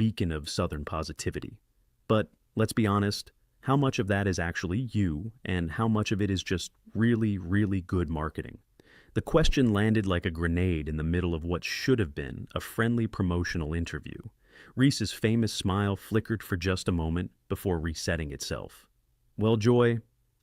beacon of Southern positivity. But let's be honest, how much of that is actually you, and how much of it is just really, really good marketing? The question landed like a grenade in the middle of what should have been a friendly promotional interview. Reese's famous smile flickered for just a moment before resetting itself. Well, Joy,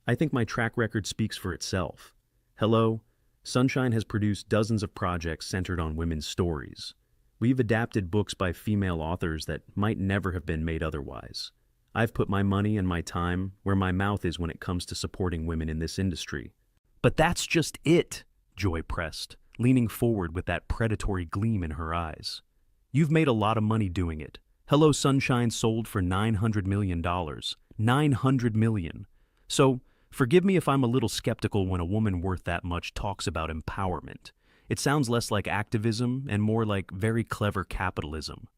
I think my track record speaks for itself. Hello, Sunshine has produced dozens of projects centered on women's stories. We've adapted books by female authors that might never have been made otherwise. I've put my money and my time where my mouth is when it comes to supporting women in this industry. But that's just it, Joy pressed, leaning forward with that predatory gleam in her eyes. You've made a lot of money doing it. Hello Sunshine sold for $900 million. $900 million. So, forgive me if I'm a little skeptical when a woman worth that much talks about empowerment. It sounds less like activism and more like very clever capitalism.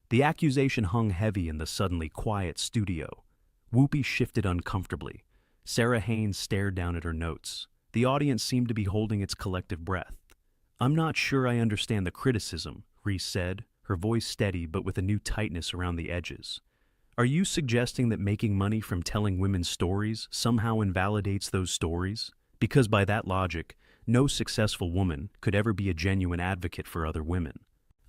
The accusation hung heavy in the suddenly quiet studio. Whoopi shifted uncomfortably. Sarah Haynes stared down at her notes. The audience seemed to be holding its collective breath. I'm not sure I understand the criticism, Reese said, her voice steady but with a new tightness around the edges. Are you suggesting that making money from telling women's stories somehow invalidates those stories? Because by that logic, no successful woman could ever be a genuine advocate for other women.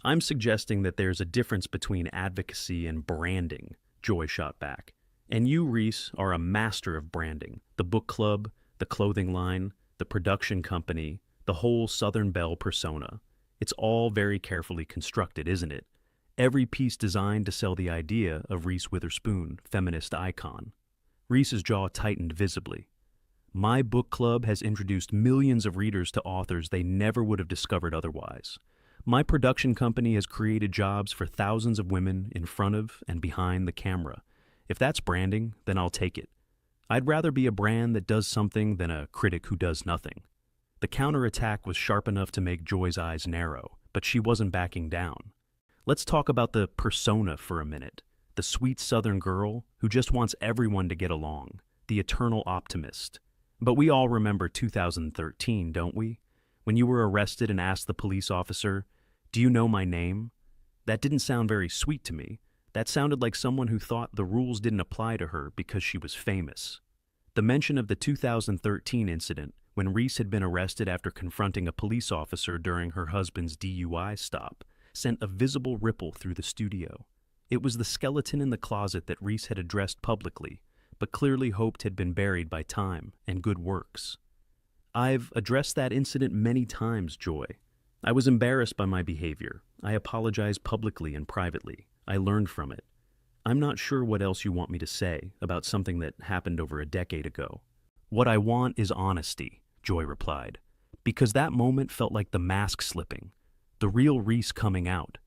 I'm suggesting that there's a difference between advocacy and branding, Joy shot back. And you, Reese, are a master of branding. The book club, the clothing line, the production company, the whole Southern Belle persona. It's all very carefully constructed, isn't it? Every piece designed to sell the idea of Reese Witherspoon, feminist icon. Reese's jaw tightened visibly. My book club has introduced millions of readers to authors they never would have discovered otherwise. My production company has created jobs for thousands of women in front of and behind the camera. If that's branding, then I'll take it. I'd rather be a brand that does something than a critic who does nothing. The counterattack was sharp enough to make Joy's eyes narrow, but she wasn't backing down. Let's talk about the persona for a minute. The sweet Southern girl who just wants everyone to get along. The eternal optimist. But we all remember 2013, don't we? When you were arrested and asked the police officer, "Do you know my name?" That didn't sound very sweet to me. That sounded like someone who thought the rules didn't apply to her because she was famous. The mention of the 2013 incident, when Reese had been arrested after confronting a police officer during her husband's DUI stop, sent a visible ripple through the studio. It was the skeleton in the closet that Reese had addressed publicly, but clearly hoped had been buried by time and good works. I've addressed that incident many times, Joy. I was embarrassed by my behavior. I apologized publicly and privately. I learned from it. I'm not sure what else you want me to say about something that happened over a decade ago. What I want is honesty, Joy replied, because that moment felt like the mask slipping, the real Reese coming out,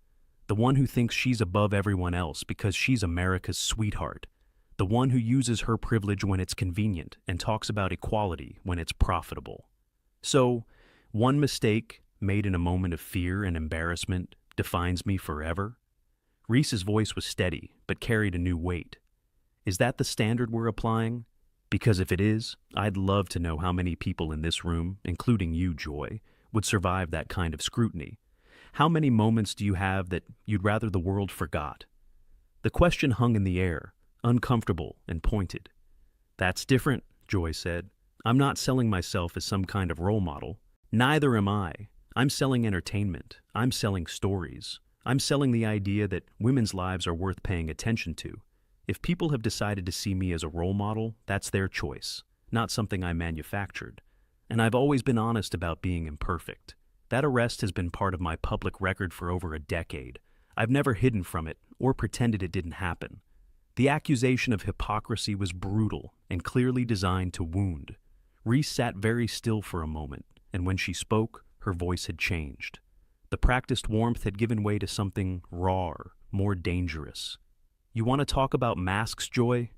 the one who thinks she's above everyone else because she's America's sweetheart, the one who uses her privilege when it's convenient and talks about equality when it's profitable. So, one mistake made in a moment of fear and embarrassment defines me forever? Reese's voice was steady, but carried a new weight. Is that the standard we're applying? Because if it is, I'd love to know how many people in this room, including you, Joy, would survive that kind of scrutiny. How many moments do you have that you'd rather the world forgot? The question hung in the air, uncomfortable and pointed. That's different, Joy said. I'm not selling myself as some kind of role model. Neither am I. I'm selling entertainment. I'm selling stories. I'm selling the idea that women's lives are worth paying attention to. If people have decided to see me as a role model, that's their choice, not something I manufactured. And I've always been honest about being imperfect. That arrest has been part of my public record for over a decade. I've never hidden from it or pretended it didn't happen. The accusation of hypocrisy was brutal and clearly designed to wound. Reese sat very still for a moment, and when she spoke, her voice had changed. The practiced warmth had given way to something rawer, more dangerous. You want to talk about masks, Joy?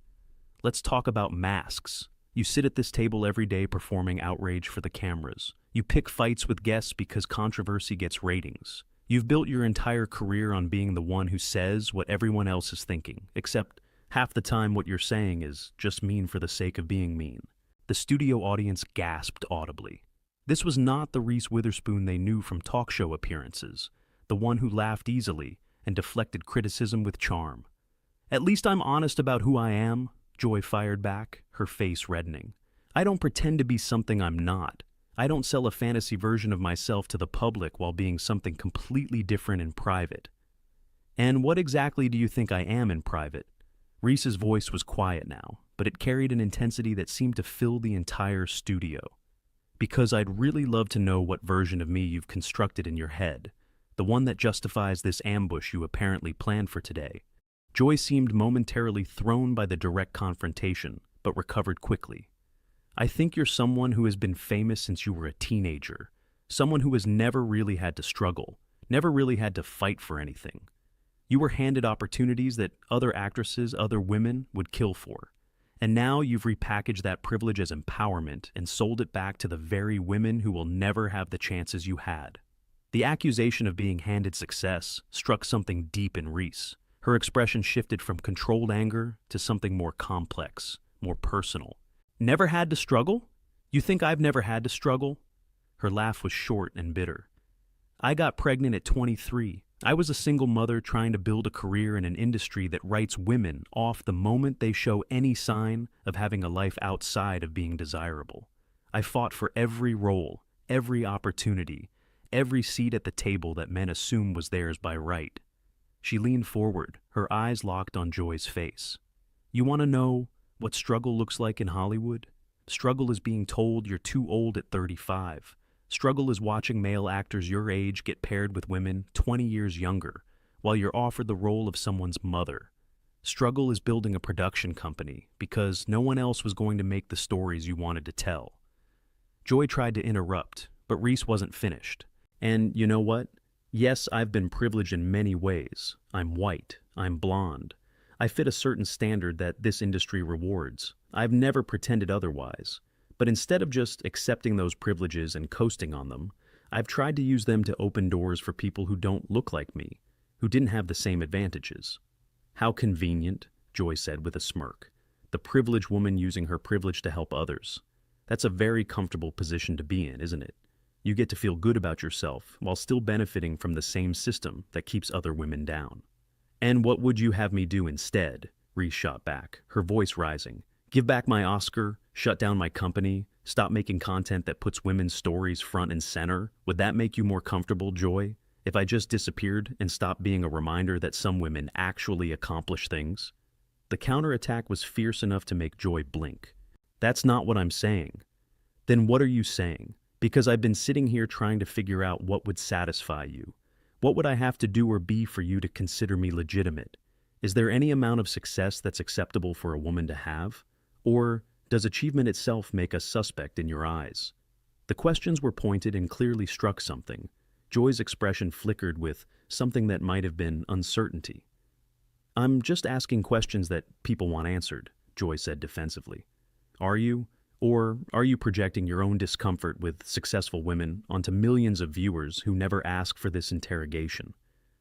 Let's talk about masks. You sit at this table every day performing outrage for the cameras. You pick fights with guests because controversy gets ratings. You've built your entire career on being the one who says what everyone else is thinking, except half the time what you're saying is just mean for the sake of being mean. The studio audience gasped audibly. This was not the Reese Witherspoon they knew from talk show appearances, the one who laughed easily and deflected criticism with charm. "At least I'm honest about who I am," Joy fired back, her face reddening. "I don't pretend to be something I'm not. I don't sell a fantasy version of myself to the public while being something completely different in private." "And what exactly do you think I am in private?" Reese's voice was quiet now, but it carried an intensity that seemed to fill the entire studio. "Because I'd really love to know what version of me you've constructed in your head, the one that justifies this ambush you apparently planned for today." Joy seemed momentarily thrown by the direct confrontation, but recovered quickly. "I think you're someone who has been famous since you were a teenager, someone who has never really had to struggle, never really had to fight for anything. You were handed opportunities that other actresses, other women would kill for. And now you've repackaged that privilege as empowerment and sold it back to the very women who will never have the chances you had." The accusation of being handed success struck something deep in Reese. Her expression shifted from controlled anger to something more complex, more personal. "Never had to struggle? You think I've never had to struggle?" Her laugh was short and bitter. "I got pregnant at 23. I was a single mother trying to build a career in an industry that writes women off the moment they show any sign of having a life outside of being desirable. I fought for every role, every opportunity, every seat at the table that men assume was theirs by right." She leaned forward, her eyes locked on Joy's face. "You want to know what struggle looks like in Hollywood? Struggle is being told you're too old at 35. Struggle is watching male actors your age get paired with women 20 years younger, while you're offered the role of someone's mother. Struggle is building a production company because no one else was going to make the stories you wanted to tell." Joy tried to interrupt, but Reese wasn't finished. "And you know what? Yes, I've been privileged in many ways. I'm white. I'm blonde. I fit a certain standard that this industry rewards. I've never pretended otherwise. But instead of just accepting those privileges and coasting on them, I've tried to use them to open doors for people who don't look like me, who didn't have the same advantages." "How convenient," Joy said with a smirk. "The privileged woman using her privilege to help others. That's a very comfortable position to be in, isn't it? You get to feel good about yourself while still benefiting from the same system that keeps other women down." "And what would you have me do instead?" Reese shot back, her voice rising. "Give back my Oscar? Shut down my company? Stop making content that puts women's stories front and center? Would that make you more comfortable, Joy? If I just disappeared and stopped being a reminder that some women actually accomplish things?" The counterattack was fierce enough to make Joy blink. "That's not what I'm saying." "Then what are you saying? Because I've been sitting here trying to figure out what would satisfy you. What would I have to do or be for you to consider me legitimate? Is there any amount of success that's acceptable for a woman to have? Or does achievement itself make us suspect in your eyes?" The questions were pointed and clearly struck something. Joy's expression flickered with something that might have been uncertainty. "I'm just asking questions that people want answered," Joy said defensively. "Are you? Or are you projecting your own discomfort with successful women onto millions of viewers who never ask for this interrogation?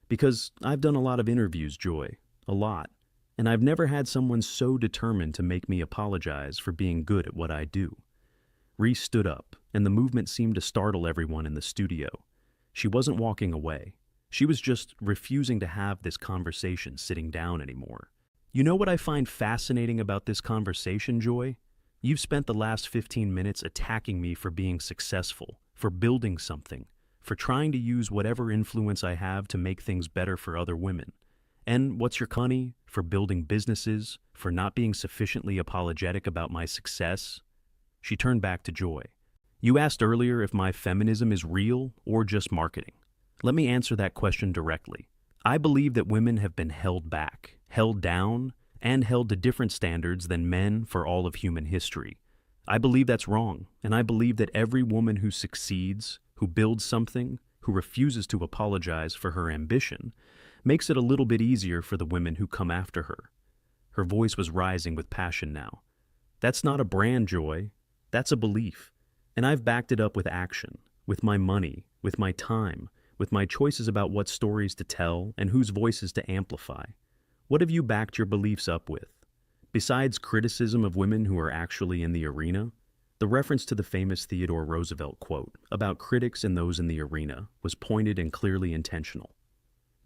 Because I've done a lot of interviews, Joy, a lot, and I've never had someone so determined to make me apologize for being good at what I do." Reese stood up, and the movement seemed to startle everyone in the studio. She wasn't walking away. She was just refusing to have this conversation sitting down anymore. "You know what I find fascinating about this conversation, Joy? You've spent the last 15 minutes attacking me for being successful, for building something, for trying to use whatever influence I have to make things better for other women. And what's your money? For building businesses, for not being sufficiently apologetic about my success?" She turned back to Joy. "You asked earlier if my feminism is real or just marketing. Let me answer that question directly. I believe that women have been held back, held down, and held to different standards than men for all of human history. I believe that's wrong, and I believe that every woman who succeeds, who builds something, who refuses to apologize for her ambition, makes it a little bit easier for the women who come after her." Her voice was rising with passion now. "That's not a brand, Joy. That's a belief. And I've backed it up with action, with my money, with my time, with my choices about what stories to tell and whose voices to amplify. What have you backed your beliefs up with? Besides criticism of women who are actually in the arena?" The reference to the famous Theodore Roosevelt quote about critics and those in the arena was pointed and clearly intentional.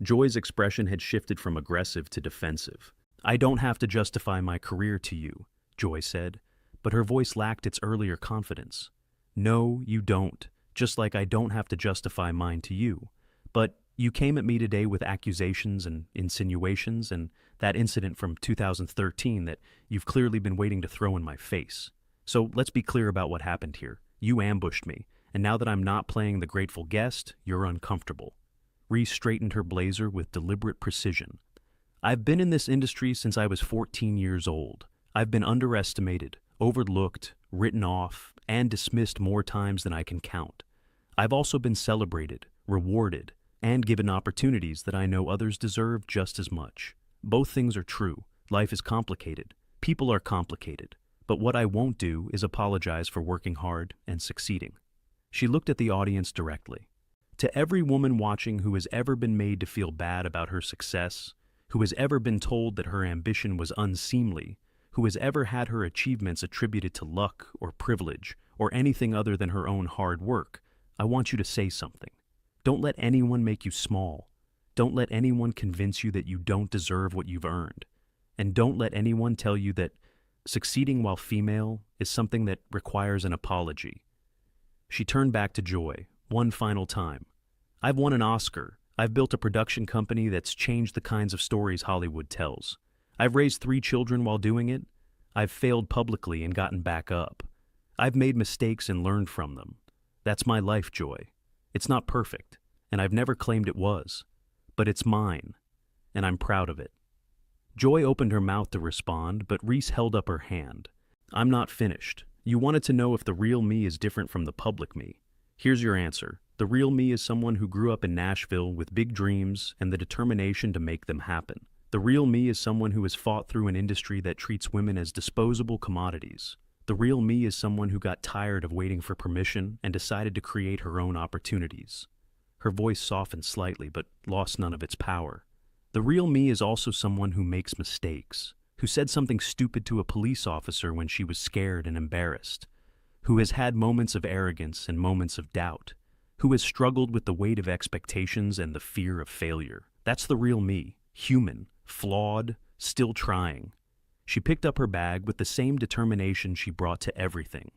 Joy's expression had shifted from aggressive to defensive. "I don't have to justify my career to you," Joy said, but her voice lacked its earlier confidence. "No, you don't, just like I don't have to justify mine to you. But you came at me today with accusations and insinuations and that incident from 2013 that you've clearly been waiting to throw in my face. So let's be clear about what happened here. You ambushed me, and now that I'm not playing the grateful guest, you're uncomfortable." Reese straightened her blazer with deliberate precision. "I've been in this industry since I was 14 years old. I've been underestimated, overlooked, written off, and dismissed more times than I can count. I've also been celebrated, rewarded, and given opportunities that I know others deserve just as much. Both things are true. Life is complicated. People are complicated. But what I won't do is apologize for working hard and succeeding." She looked at the audience directly. "To every woman watching who has ever been made to feel bad about her success, who has ever been told that her ambition was unseemly, who has ever had her achievements attributed to luck or privilege or anything other than her own hard work, I want you to say something. Don't let anyone make you small. Don't let anyone convince you that you don't deserve what you've earned. And don't let anyone tell you that succeeding while female is something that requires an apology." She turned back to Joy, one final time. "I've won an Oscar. I've built a production company that's changed the kinds of stories Hollywood tells. I've raised 3 children while doing it. I've failed publicly and gotten back up. I've made mistakes and learned from them. That's my life, Joy. It's not perfect, and I've never claimed it was. But it's mine, and I'm proud of it." Joy opened her mouth to respond, but Reese held up her hand. "I'm not finished. You wanted to know if the real me is different from the public me. Here's your answer. The real me is someone who grew up in Nashville with big dreams and the determination to make them happen. The real me is someone who has fought through an industry that treats women as disposable commodities. The real me is someone who got tired of waiting for permission and decided to create her own opportunities." Her voice softened slightly, but lost none of its power. "The real me is also someone who makes mistakes, who said something stupid to a police officer when she was scared and embarrassed, who has had moments of arrogance and moments of doubt, who has struggled with the weight of expectations and the fear of failure. That's the real me, human, flawed, still trying." She picked up her bag with the same determination she brought to everything.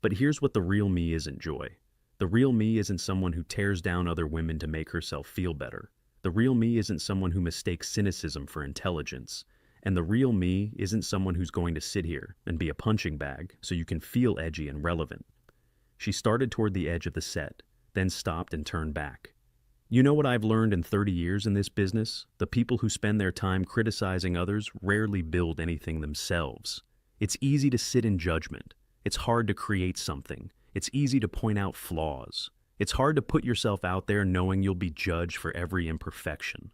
"But here's what the real me isn't, Joy. The real me isn't someone who tears down other women to make herself feel better. The real me isn't someone who mistakes cynicism for intelligence. And the real me isn't someone who's going to sit here and be a punching bag so you can feel edgy and relevant." She started toward the edge of the set, then stopped and turned back. "You know what I've learned in 30 years in this business? The people who spend their time criticizing others rarely build anything themselves. It's easy to sit in judgment. It's hard to create something. It's easy to point out flaws. It's hard to put yourself out there knowing you'll be judged for every imperfection."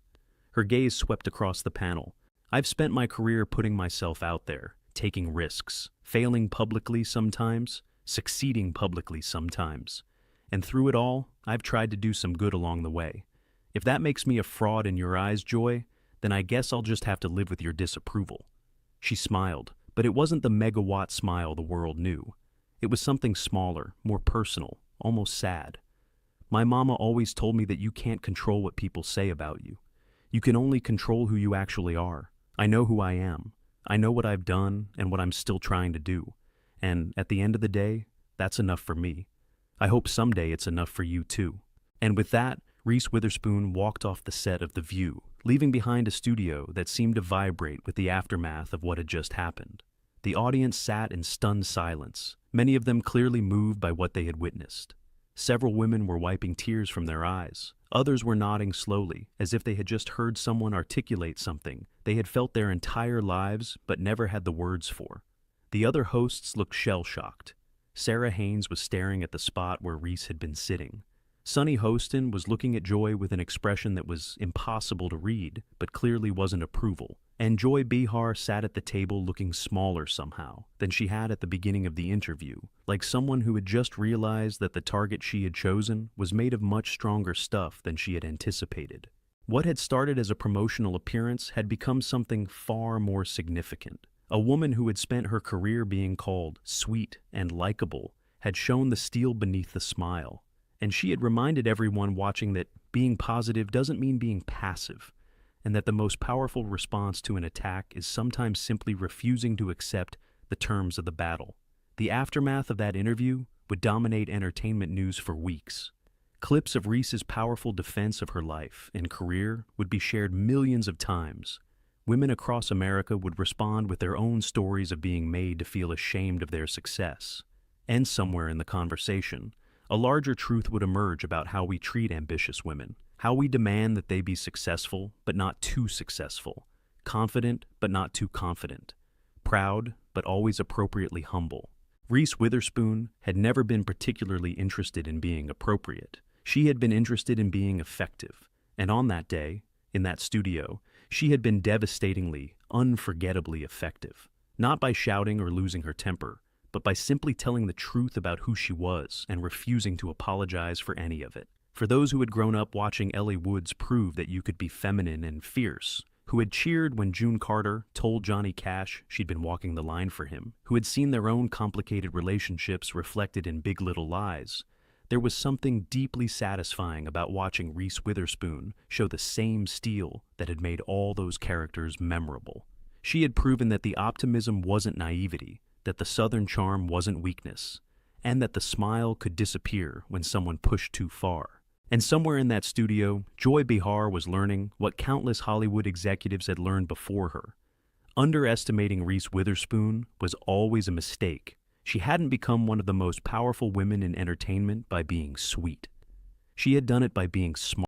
Her gaze swept across the panel. "I've spent my career putting myself out there, taking risks, failing publicly sometimes, succeeding publicly sometimes. And through it all, I've tried to do some good along the way. If that makes me a fraud in your eyes, Joy, then I guess I'll just have to live with your disapproval." She smiled, but it wasn't the megawatt smile the world knew. It was something smaller, more personal, almost sad. "My mama always told me that you can't control what people say about you. You can only control who you actually are. I know who I am. I know what I've done and what I'm still trying to do. And at the end of the day, that's enough for me. I hope someday it's enough for you too." And with that, Reese Witherspoon walked off the set of The View, leaving behind a studio that seemed to vibrate with the aftermath of what had just happened. The audience sat in stunned silence, many of them clearly moved by what they had witnessed. Several women were wiping tears from their eyes. Others were nodding slowly, as if they had just heard someone articulate something they had felt their entire lives but never had the words for. The other hosts looked shell-shocked. Sarah Haynes was staring at the spot where Reese had been sitting. Sunny Hostin was looking at Joy with an expression that was impossible to read, but clearly wasn't approval. And Joy Behar sat at the table looking smaller somehow than she had at the beginning of the interview, like someone who had just realized that the target she had chosen was made of much stronger stuff than she had anticipated. What had started as a promotional appearance had become something far more significant. A woman who had spent her career being called sweet and likable had shown the steel beneath the smile. And she had reminded everyone watching that being positive doesn't mean being passive, and that the most powerful response to an attack is sometimes simply refusing to accept the terms of the battle. The aftermath of that interview would dominate entertainment news for weeks. Clips of Reese's powerful defense of her life and career would be shared millions of times. Women across America would respond with their own stories of being made to feel ashamed of their success. And somewhere in the conversation, a larger truth would emerge about how we treat ambitious women, how we demand that they be successful but not too successful, confident but not too confident, proud but always appropriately humble. Reese Witherspoon had never been particularly interested in being appropriate. She had been interested in being effective, and on that day, in that studio, she had been devastatingly, unforgettably effective, not by shouting or losing her temper, but by simply telling the truth about who she was and refusing to apologize for any of it. For those who had grown up watching Ellie Woods prove that you could be feminine and fierce, who had cheered when June Carter told Johnny Cash she'd been walking the line for him, who had seen their own complicated relationships reflected in Big Little Lies, there was something deeply satisfying about watching Reese Witherspoon show the same steel that had made all those characters memorable. She had proven that the optimism wasn't naivety, that the Southern charm wasn't weakness, and that the smile could disappear when someone pushed too far. And somewhere in that studio, Joy Behar was learning what countless Hollywood executives had learned before her. Underestimating Reese Witherspoon was always a mistake. She hadn't become one of the most powerful women in entertainment by being sweet. She had done it by being smart.